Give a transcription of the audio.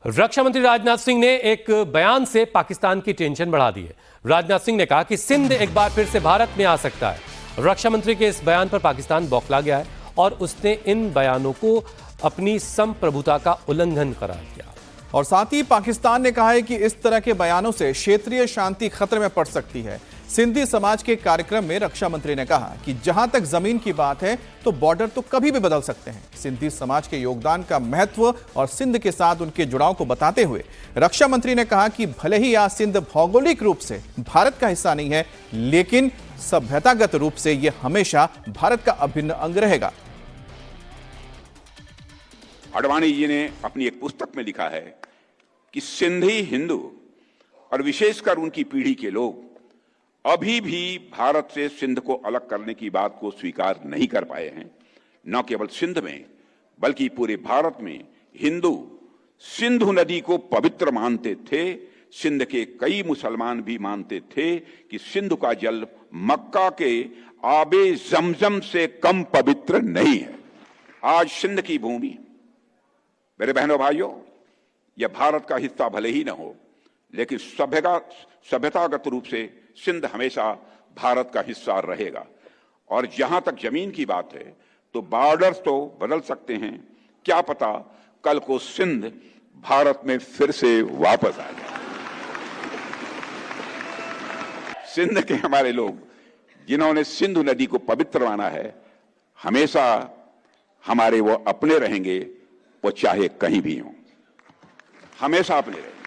रक्षा मंत्री राजनाथ सिंह ने एक बयान से पाकिस्तान की टेंशन बढ़ा दी है। राजनाथ सिंह ने कहा कि सिंध एक बार फिर से भारत में आ सकता है। रक्षा मंत्री के इस बयान पर पाकिस्तान बौखला गया है और उसने इन बयानों को अपनी संप्रभुता का उल्लंघन करार दिया। और साथ ही पाकिस्तान ने कहा है कि इस तरह के बयानों से क्षेत्रीय शांति खतरे में पड़ सकती है। सिंधी समाज के कार्यक्रम में रक्षा मंत्री ने कहा कि जहां तक जमीन की बात है तो बॉर्डर तो कभी भी बदल सकते हैं। सिंधी समाज के योगदान का महत्व और सिंध के साथ उनके जुड़ाव को बताते हुए रक्षा मंत्री ने कहा कि भले ही आज सिंध भौगोलिक रूप से भारत का हिस्सा नहीं है, लेकिन सभ्यतागत रूप से यह हमेशा भारत का अभिन्न अंग रहेगा। आडवाणी जी ने अपनी एक पुस्तक में लिखा है कि सिंधी हिंदू और विशेषकर उनकी पीढ़ी के लोग अभी भी भारत से सिंध को अलग करने की बात को स्वीकार नहीं कर पाए हैं। न केवल सिंध में बल्कि पूरे भारत में हिंदू सिंधु नदी को पवित्र मानते थे। सिंध के कई मुसलमान भी मानते थे कि सिंधु का जल मक्का के आबे जमजम से कम पवित्र नहीं है। आज सिंध की भूमि, मेरे बहनों भाइयों, यह भारत का हिस्सा भले ही न हो, लेकिन सभ्यतागत रूप से सिंध हमेशा भारत का हिस्सा रहेगा। और जहां तक जमीन की बात है तो बॉर्डर्स तो बदल सकते हैं, क्या पता कल को सिंध भारत में फिर से वापस आ जाए। सिंध के हमारे लोग जिन्होंने सिंधु नदी को पवित्र माना है, हमेशा हमारे वो अपने रहेंगे, वो चाहे कहीं भी हों, हमेशा अपने रहेंगे।